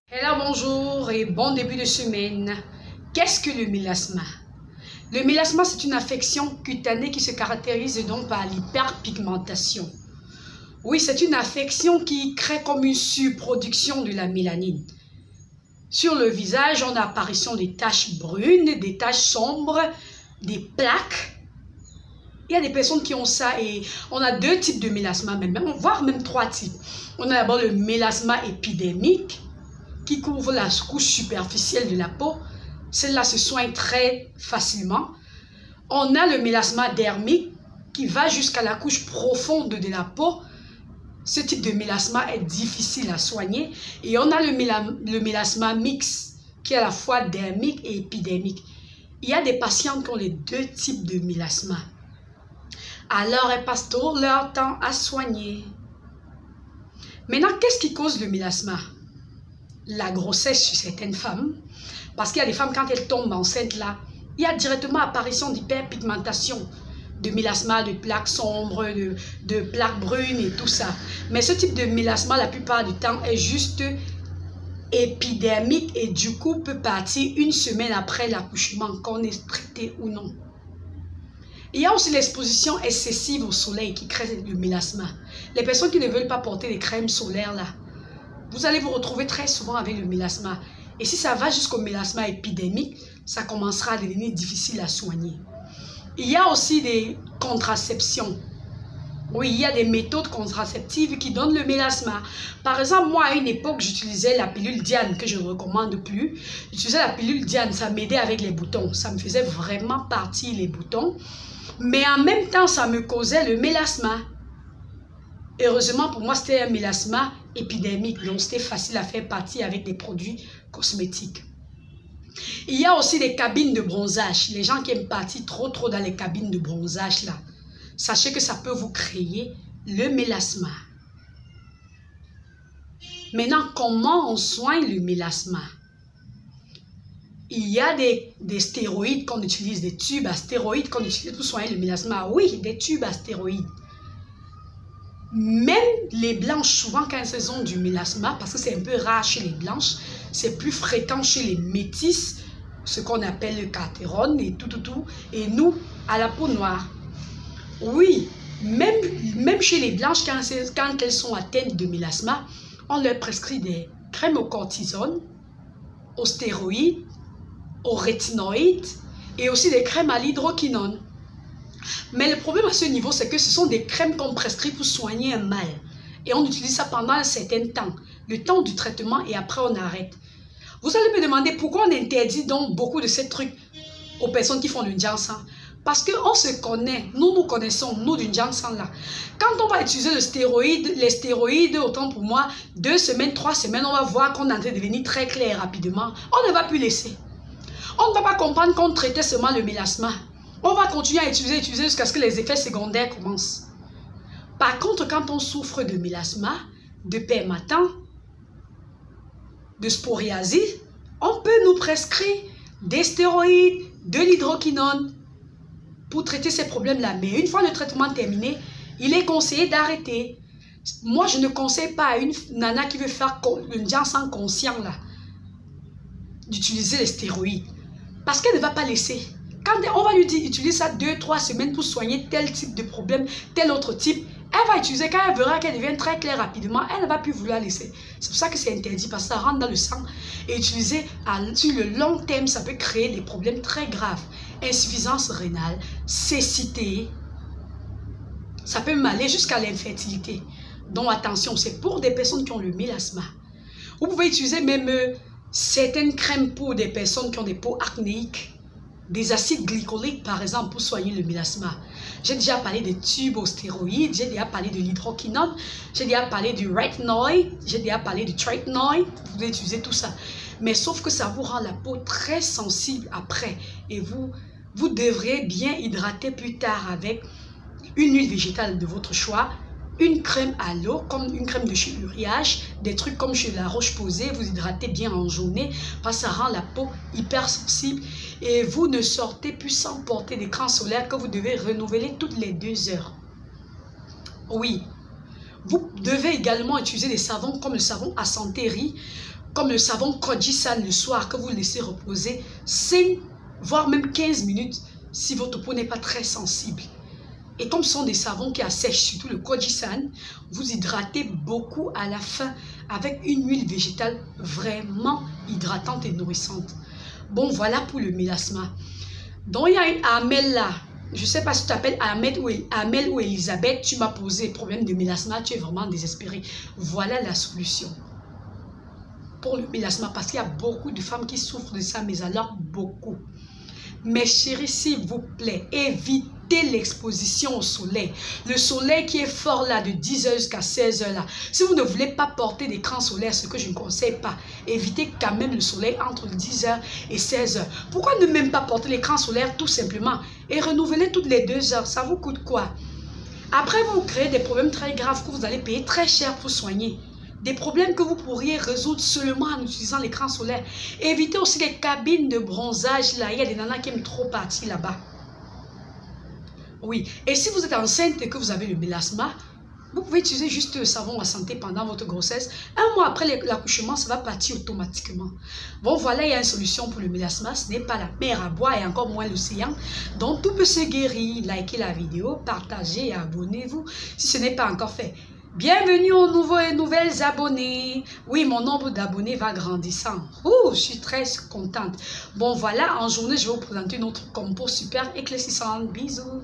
Hello, bonjour et bon début de semaine. Qu'est-ce que le mélasma? Le mélasma, c'est une affection cutanée qui se caractérise donc par l'hyperpigmentation. Oui, c'est une affection qui crée comme une surproduction de la mélanine. Sur le visage, on a apparition des taches brunes, des taches sombres, des plaques. Il y a des personnes qui ont ça et on a deux types de mélasma, voire même trois types. On a d'abord le mélasma épidermique qui couvre la couche superficielle de la peau. Celle-là se soigne très facilement. On a le mélasma dermique qui va jusqu'à la couche profonde de la peau. Ce type de mélasma est difficile à soigner. Et on a le mélasma mixte qui est à la fois dermique et épidermique. Il y a des patients qui ont les deux types de mélasma. Alors, elles passent tout leur temps à soigner. Maintenant, qu'est-ce qui cause le mélasma? La grossesse chez certaines femmes. Parce qu'il y a des femmes, quand elles tombent enceintes, là, il y a directement apparition d'hyperpigmentation, de mélasma, de plaques sombres, de plaques brunes et tout ça. Mais ce type de mélasma, la plupart du temps, est juste épidermique et du coup peut partir une semaine après l'accouchement, qu'on est traité ou non. Il y a aussi l'exposition excessive au soleil qui crée le mélasma. Les personnes qui ne veulent pas porter des crèmes solaires là, vous allez vous retrouver très souvent avec le mélasma. Et si ça va jusqu'au mélasma épidermique, ça commencera à devenir difficile à soigner. Il y a aussi des contraceptions. Oui, il y a des méthodes contraceptives qui donnent le mélasma. Par exemple, moi, à une époque, j'utilisais la pilule Diane, que je ne recommande plus. J'utilisais la pilule Diane, ça m'aidait avec les boutons. Ça me faisait vraiment partir les boutons. Mais en même temps, ça me causait le mélasma. Heureusement, pour moi, c'était un mélasma épidermique. Donc, c'était facile à faire partir avec des produits cosmétiques. Il y a aussi des cabines de bronzage. Les gens qui aiment partir trop dans les cabines de bronzage, là, sachez que ça peut vous créer le mélasma. Maintenant, comment on soigne le mélasma? Il y a des stéroïdes qu'on utilise, des tubes à stéroïdes qu'on utilise pour soigner le mélasma. Oui, des tubes à stéroïdes. Même les blanches, souvent quand elles ont du mélasma, parce que c'est un peu rare chez les blanches, c'est plus fréquent chez les métisses, ce qu'on appelle le cartérone et tout. Et nous, à la peau noire. Oui, même chez les blanches, quand elles sont atteintes de mélasma, on leur prescrit des crèmes au cortisone, aux stéroïdes, aux rétinoïdes et aussi des crèmes à l'hydroquinone. Mais le problème à ce niveau, c'est que ce sont des crèmes qu'on prescrit pour soigner un mal. Et on utilise ça pendant un certain temps, le temps du traitement et après on arrête. Vous allez me demander pourquoi on interdit donc beaucoup de ces trucs aux personnes qui font du Jansan. Parce qu'on se connaît, nous connaissons, nous du Jansan là. Quand on va utiliser les stéroïdes, autant pour moi, 2 semaines, 3 semaines, on va voir qu'on est en train de devenir très clair rapidement. On ne va plus laisser. On ne va pas comprendre qu'on traitait seulement le mélasma. On va continuer à utiliser jusqu'à ce que les effets secondaires commencent. Par contre, quand on souffre de mélasma, de permatan, de sporiasis, on peut nous prescrire des stéroïdes, de l'hydroquinone pour traiter ces problèmes-là. Mais une fois le traitement terminé, il est conseillé d'arrêter. Moi, je ne conseille pas à une nana qui veut faire une Jansan conscient là d'utiliser les stéroïdes. Parce qu'elle ne va pas laisser. Quand on va lui dire utilise ça 2-3 semaines pour soigner tel type de problème, tel autre type, elle va utiliser. Quand elle verra qu'elle devient très claire rapidement, elle ne va plus vouloir laisser. C'est pour ça que c'est interdit, parce que ça rentre dans le sang. Et utiliser sur le long terme, ça peut créer des problèmes très graves. Insuffisance rénale, cécité. Ça peut même aller jusqu'à l'infertilité. Donc attention, c'est pour des personnes qui ont le mélasma. Vous pouvez utiliser même certaines crèmes pour des personnes qui ont des peaux acnéiques. Des acides glycoliques, par exemple, pour soigner le mélasma. J'ai déjà parlé des tubes aux stéroïdes, j'ai déjà parlé de l'hydroquinone, j'ai déjà parlé du rétinoïde, j'ai déjà parlé du tretinoïde. Vous pouvez utiliser tout ça. Mais sauf que ça vous rend la peau très sensible après. Et vous devrez bien hydrater plus tard avec une huile végétale de votre choix, une crème à l'eau, comme une crème de chez Uriage, des trucs comme chez La Roche-Posay, vous hydratez bien en journée, parce que ça rend la peau hyper sensible et vous ne sortez plus sans porter d'écran solaire que vous devez renouveler toutes les 2 heures. Oui. Vous devez également utiliser des savons comme le savon Asanteri, comme le savon Kojisan le soir que vous laissez reposer 5, voire même 15 minutes si votre peau n'est pas très sensible. Et comme ce sont des savons qui assèchent, surtout le Kojisan, vous hydratez beaucoup à la fin avec une huile végétale vraiment hydratante et nourrissante. Bon, voilà pour le mélasma. Donc, il y a une Amel là. Je ne sais pas si tu t'appelles Amel ou Elisabeth. Tu m'as posé problème de mélasma. Tu es vraiment désespéré. Voilà la solution pour le mélasma. Parce qu'il y a beaucoup de femmes qui souffrent de ça. Mais alors, beaucoup. Mes chéris, s'il vous plaît, évitez l'exposition au soleil. Le soleil qui est fort là de 10h jusqu'à 16h là. Si vous ne voulez pas porter d'écran solaire, ce que je ne conseille pas, évitez quand même le soleil entre 10h et 16h. Pourquoi ne même pas porter l'écran solaire tout simplement et renouveler toutes les 2 heures? Ça vous coûte quoi? Après, vous créez des problèmes très graves que vous allez payer très cher pour soigner. Des problèmes que vous pourriez résoudre seulement en utilisant l'écran solaire. Évitez aussi les cabines de bronzage là. Il y a des nanas qui aiment trop partir là-bas. Oui. Et si vous êtes enceinte et que vous avez le mélasma, vous pouvez utiliser juste le savon à santé pendant votre grossesse. Un mois après l'accouchement, ça va partir automatiquement. Bon, voilà, il y a une solution pour le mélasma. Ce n'est pas la mer à boire et encore moins l'océan. Donc, tout peut se guérir. Likez la vidéo, partagez et abonnez-vous si ce n'est pas encore fait. Bienvenue aux nouveaux et nouvelles abonnés. Oui, mon nombre d'abonnés va grandissant. Ouh, je suis très contente. Bon, voilà, en journée, je vais vous présenter une autre compo super éclaircissante. Bisous.